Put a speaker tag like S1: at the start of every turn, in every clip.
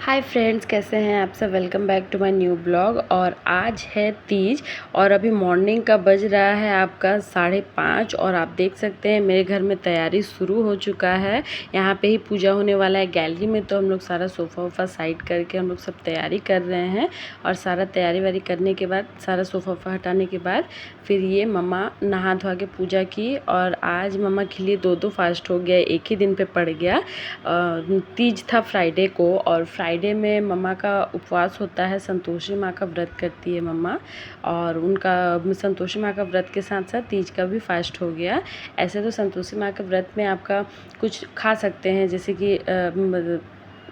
S1: Hi friends, कैसे हैं आप सब। Welcome back to my new blog. और आज है तीज और अभी मॉर्निंग का बज रहा है आपका 5:30 और आप देख सकते हैं मेरे घर में तैयारी शुरू हो चुका है। यहाँ पे ही पूजा होने वाला है गैलरी में, तो हम लोग सारा सोफ़ा वोफ़ा साइड करके हम लोग सब तैयारी कर रहे हैं। और सारा तैयारी वारी करने के बाद, सारा सोफ़ा वोफ़ा हटाने के बाद फिर ये मम्मा नहा धोआ के पूजा की। और आज मम्मा के लिए दो फास्ट हो गया, एक ही दिन पे पड़ गया। तीज था फ्राइडे को, और फ्राइडे में मम्मा का उपवास होता है। संतोषी माँ का व्रत करती है मम्मा, और उनका संतोषी माँ का व्रत के साथ साथ तीज का भी फास्ट हो गया। ऐसे तो संतोषी माँ के व्रत में आपका कुछ खा सकते हैं, जैसे कि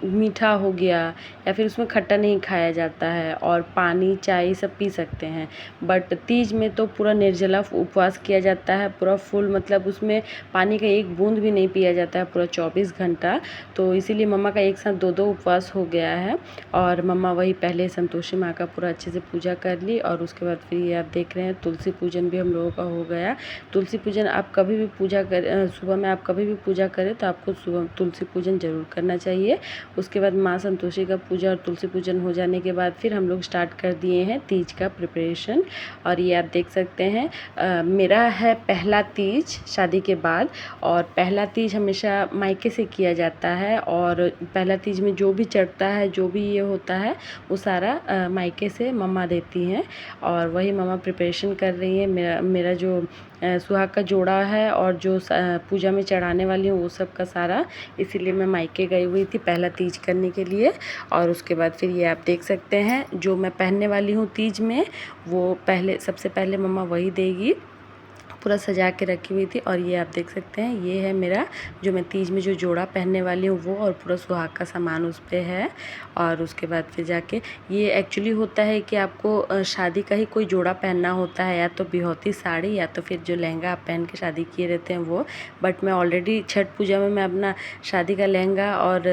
S1: मीठा हो गया, या फिर उसमें खट्टा नहीं खाया जाता है, और पानी चाय सब पी सकते हैं। बट तीज में तो पूरा निर्जला उपवास किया जाता है, पूरा फुल, मतलब उसमें पानी का एक बूंद भी नहीं पिया जाता है पूरा 24 घंटा। तो इसीलिए मम्मा का एक साथ दो उपवास हो गया है। और मम्मा वही पहले संतोषी माँ का पूरा अच्छे से पूजा कर ली, और उसके बाद फिर ये आप देख रहे हैं तुलसी पूजन भी हम लोगों का हो गया। तुलसी पूजन आप कभी भी पूजा कर, सुबह में आप कभी भी पूजा करें तो आपको सुबह तुलसी पूजन ज़रूर करना चाहिए। उसके बाद माँ संतोषी का पूजा और तुलसी पूजन हो जाने के बाद फिर हम लोग स्टार्ट कर दिए हैं तीज का प्रिपरेशन। और ये आप देख सकते हैं मेरा है पहला तीज शादी के बाद। और पहला तीज हमेशा मायके से किया जाता है, और पहला तीज में जो भी चढ़ता है, जो भी ये होता है, वो सारा मायके से मम्मा देती हैं। और वही मम्मा प्रिपरेशन कर रही है। मेरा जो सुहाग का जोड़ा है और जो पूजा में चढ़ाने वाली हूँ वो सब का सारा, इसीलिए मैं मायके गई हुई थी पहला तीज करने के लिए। और उसके बाद फिर ये आप देख सकते हैं जो मैं पहनने वाली हूँ तीज में, वो सबसे पहले मम्मा वही देगी। पूरा सजा के रखी हुई थी। और ये आप देख सकते हैं, ये है मेरा जो मैं तीज में जो जोड़ा पहनने वाली हूँ वो, और पूरा सुहाग का सामान उस पे है। और उसके बाद फिर जाके ये एक्चुअली होता है कि आपको शादी का ही कोई जोड़ा पहनना होता है, या तो बिहोती साड़ी या तो फिर जो लहंगा आप पहन के शादी किए रहते हैं वो। बट मैं ऑलरेडी छठ पूजा में मैं अपना शादी का लहंगा और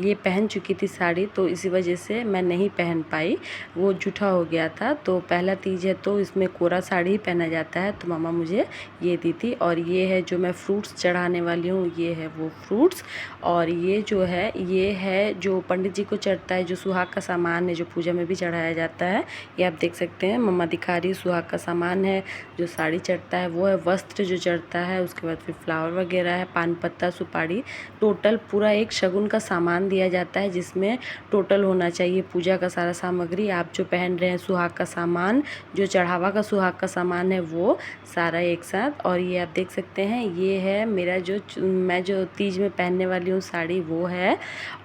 S1: ये पहन चुकी थी साड़ी, तो इसी वजह से मैं नहीं पहन पाई, वो जूठा हो गया था। तो पहला तीज है तो इसमें कोरा साड़ी ही पहना जाता है, तो मम्मा मुझे ये दी थी। और ये है जो मैं फ्रूट्स चढ़ाने वाली हूँ, ये है वो फ्रूट्स। और ये जो है, ये है जो पंडित जी को चढ़ता है, जो सुहाग का सामान है, जो पूजा में भी चढ़ाया जाता है। ये आप देख सकते हैं मम्मा दिखा रही है, सुहाग का सामान है। जो साड़ी चढ़ता है वो है, वस्त्र जो चढ़ता है, उसके बाद फिर फ्लावर वगैरह है, पान पत्ता, सुपारी, टोटल पूरा एक शगुन का सामान दिया जाता है, जिसमें टोटल होना चाहिए पूजा का सारा सामग्री। आप जो पहन रहे हैं सुहाग का सामान, जो चढ़ावा का सुहाग का सामान है, वो सारा एक साथ। और ये आप देख सकते हैं, ये है मेरा मैं जो तीज में पहनने वाली हूँ साड़ी, वो है।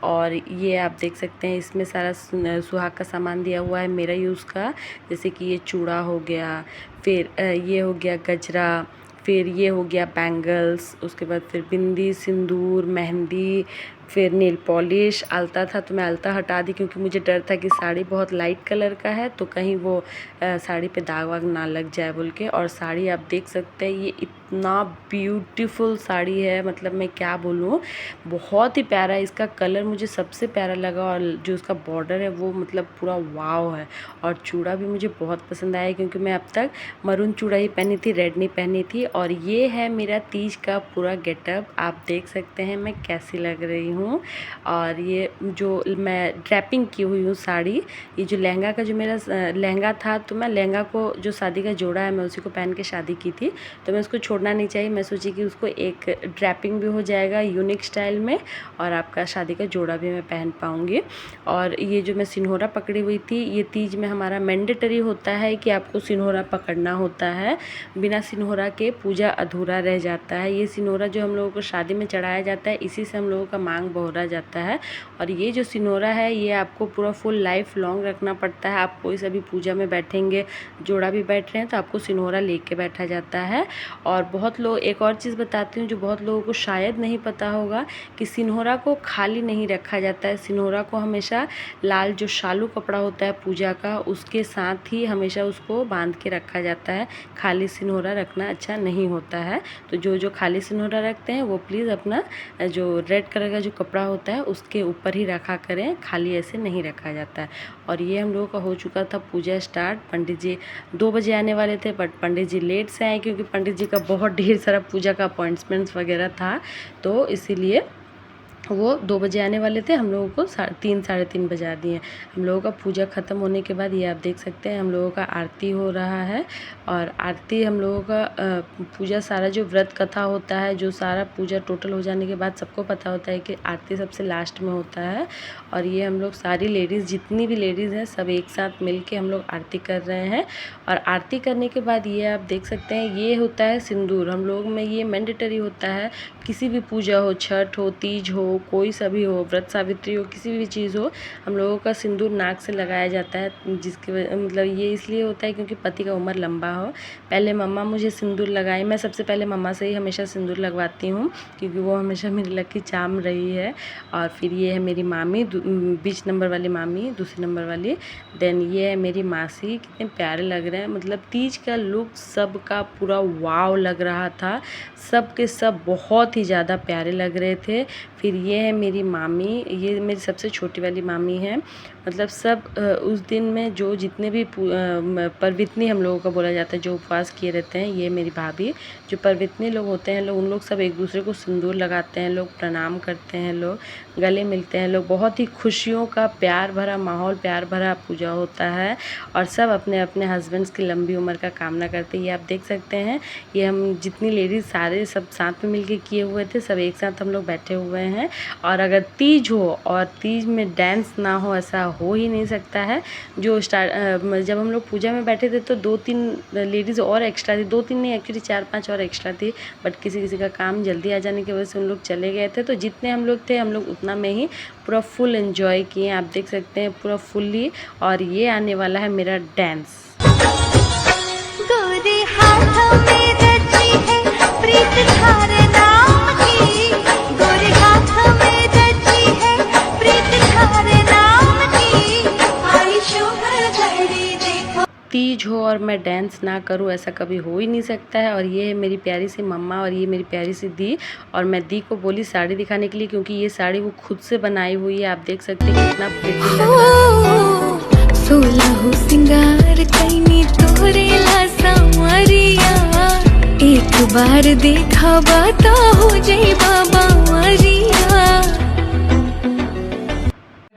S1: और ये आप देख सकते हैं इसमें सारा सुहाग का सामान दिया हुआ है मेरा यूज़ का, जैसे कि ये चूड़ा हो गया, फिर ये हो गया गजरा, फिर ये हो गया बैंगल्स, उसके बाद फिर बिंदी, सिंदूर, मेहंदी, फिर नेल पॉलिश। आलता था तो मैं आलता हटा दी, क्योंकि मुझे डर था कि साड़ी बहुत लाइट कलर का है तो कहीं वो साड़ी पे दाग वाग ना लग जाए बोल के। और साड़ी आप देख सकते हैं, ये इतना ब्यूटीफुल साड़ी है, मतलब मैं क्या बोलूँ, बहुत ही प्यारा है। इसका कलर मुझे सबसे प्यारा लगा, और जो उसका बॉर्डर है वो मतलब पूरा वाव है। और चूड़ा भी मुझे बहुत पसंद आया, क्योंकि मैं अब तक मरून चूड़ा ही पहनी थी, रेड नहीं पहनी थी। और ये है मेरा तीज का पूरा गेटअप, आप देख सकते हैं मैं कैसी लग रही हूँ। और ये जो मैं ड्रैपिंग की हुई हूँ साड़ी, ये जो लहंगा का जो मेरा लहंगा था, तो मैं लहंगा को जो शादी का जोड़ा है मैं उसी को पहन के शादी की थी, तो मैं उसको छोड़ना नहीं चाहिए। मैं सोची कि उसको एक ड्रैपिंग भी हो जाएगा यूनिक स्टाइल में, और आपका शादी का जोड़ा भी मैं पहन पाऊँगी। और ये जो मैं सिन्होरा पकड़ी हुई थी, ये तीज में हमारा मैंडेटरी होता है कि आपको सिन्होरा पकड़ना होता है, बिना सिन्होरा के पूजा अधूरा रह जाता है। ये सिन्होरा जो हम लोगों को शादी में चढ़ाया जाता है, इसी से हम लोगों का मांग बहोरा जाता है। और ये जो सिन्होरा है, ये आपको पूरा फुल लाइफ लॉन्ग रखना पड़ता है। आप कोई सा भी पूजा में बैठेंगे, जोड़ा भी बैठ रहे हैं, तो आपको सिन्होरा लेके बैठा जाता है। और बहुत लोग, एक और चीज़ बताती हूँ जो बहुत लोगों को शायद नहीं पता होगा, कि सिन्होरा को खाली नहीं रखा जाता है। सिन्होरा को हमेशा लाल जो शालू कपड़ा होता है पूजा का, उसके साथ ही हमेशा उसको बांध के रखा जाता है। खाली सिन्होरा रखना अच्छा नहीं होता है। तो जो खाली सिन्होरा रखते हैं वो प्लीज़ अपना जो रेड कलर का जो कपड़ा होता है उसके ऊपर ही रखा करें, खाली ऐसे नहीं रखा जाता है। और ये हम लोगों का हो चुका था पूजा स्टार्ट। पंडित जी 2 बजे आने वाले थे, बट पंडित जी लेट से आए, क्योंकि पंडित जी का बहुत ढेर सारा पूजा का अपॉइंटमेंट्स वगैरह था, तो इसीलिए वो 2 बजे आने वाले थे, हम लोगों को 3 साढ़े 3 बजा दिए। हम लोगों का पूजा ख़त्म होने के बाद ये आप देख सकते हैं हम लोगों का आरती हो रहा है। और आरती हम लोगों का पूजा सारा जो व्रत कथा होता है, जो सारा पूजा टोटल हो जाने के बाद सबको पता होता है कि आरती सबसे लास्ट में होता है। और ये हम लोग सारी लेडीज़, जितनी भी लेडीज़ हैं, सब एक साथ मिल के हम लोग आरती कर रहे हैं। और आरती करने के बाद ये आप देख सकते हैं ये होता है सिंदूर। हम लोग में ये मैंडेटरी होता है, किसी भी पूजा हो, छठ हो, तीज हो, कोई सा भी हो, व्रत सावित्री हो, किसी भी चीज़ हो, हम लोगों का सिंदूर नाक से लगाया जाता है। जिसकी मतलब ये इसलिए होता है क्योंकि पति का उम्र लंबा हो। पहले मम्मा मुझे सिंदूर लगाई, मैं सबसे पहले मम्मा से ही हमेशा सिंदूर लगवाती हूँ क्योंकि वो हमेशा मेरी लकी चार्म रही है। और फिर ये है मेरी मामी, बीच नंबर वाली मामी, दूसरी नंबर वाली। देन ये है मेरी मासी। कितने प्यारे लग रहे हैं, मतलब तीज का लुक सबका पूरा वाव लग रहा था। सब के सब बहुत ही ज़्यादा प्यारे लग रहे थे। फिर ये है मेरी मामी, ये मेरी सबसे छोटी वाली मामी है। मतलब सब उस दिन में जो जितने भी परवितनी हम लोगों का बोला जाता है, जो उपवास किए रहते हैं, ये मेरी भाभी, जो परवितनी लोग होते हैं लोग, उन लोग सब एक दूसरे को सिंदूर लगाते हैं, लोग प्रणाम करते हैं, लोग गले मिलते हैं, लोग बहुत ही खुशियों का प्यार भरा माहौल, प्यार भरा पूजा होता है। और सब अपने अपने हस्बैंड्स की लंबी उम्र का कामना करते हैं। ये आप देख सकते हैं, ये हम जितनी लेडीज़ सारे सब साथ में मिलके किए हुए थे, सब एक साथ हम लोग बैठे हुए हैं। और अगर तीज हो और तीज में डांस ना हो, ऐसा हो ही नहीं सकता है। जो जब हम लोग पूजा में बैठे थे तो 2-3 लेडीज़ और एक्स्ट्रा थी, 2-3 नहीं एक्चुअली 4-5 और एक्स्ट्रा थी। बट किसी किसी का काम जल्दी आ जाने की वजह से उन लोग चले गए थे। तो जितने हम लोग थे, हम लोग उतना में ही पूरा फुल एंजॉय किए। आप देख सकते हैं पूरा फुल्ली। और ये आने वाला है मेरा डांस।
S2: गोरे हाथों में रची है प्रीत थारे नाम की, गोरे हाथों में रची है प्रीत थारे नाम की, आई शुभ घड़ी देखो।
S1: तीज हो और मैं डांस ना करूं, ऐसा कभी हो ही नहीं सकता है। और ये है मेरी प्यारी सी मम्मा और ये मेरी प्यारी सी दी। और मैं दी को बोली साड़ी दिखाने के लिए क्योंकि ये साड़ी वो खुद से बनाई हुई है। आप देख सकते हैं कितना प्रिटी लग रहा है।
S2: सोलह सिंगार कैनी तोरे ला सांवरिया, एक बार देखा बाता हो जाई बाबा मरिया।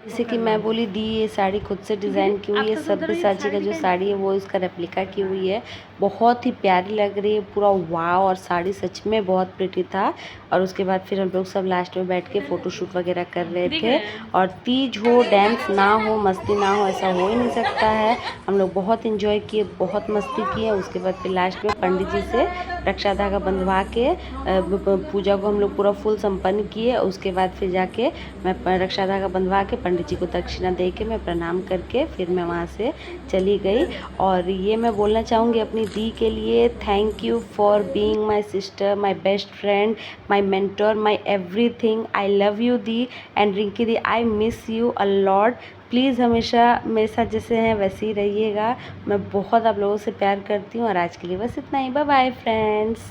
S1: जैसे कि मैं बोली दी ये साड़ी खुद से डिज़ाइन की हुई है। सब्यसाची का जो साड़ी है वो इसका रेप्लिका की हुई है। बहुत ही प्यारी लग रही है, पूरा वाव। और साड़ी सच में बहुत प्रिटी था। और उसके बाद फिर हम लोग सब लास्ट में बैठ के फ़ोटोशूट वगैरह कर रहे थे। और तीज हो, डांस ना हो, मस्ती ना हो, ऐसा हो ही नहीं सकता है। हम लोग बहुत इन्जॉय किए, बहुत मस्ती किए। उसके बाद फिर लास्ट में पंडित जी से रक्षा धागा बंधवा के पूजा को हम लोग पूरा फुल संपन्न किए। उसके बाद फिर जाके मैं रक्षा धागा बंधवा के पंडित जी को दक्षिणा दे के मैं प्रणाम करके फिर मैं वहाँ से चली गई। और ये मैं बोलना चाहूँगी अपनी दी के लिए, thank you for being my sister, my best friend, my mentor, my everything. I love you the. And Rinki the, I miss you a lot. Please हमेशा मेरे साथ जैसे हैं वैसे ही रहिएगा। मैं बहुत आप लोगों से प्यार करती हूँ। और आज के लिए बस इतना ही। Bye bye friends.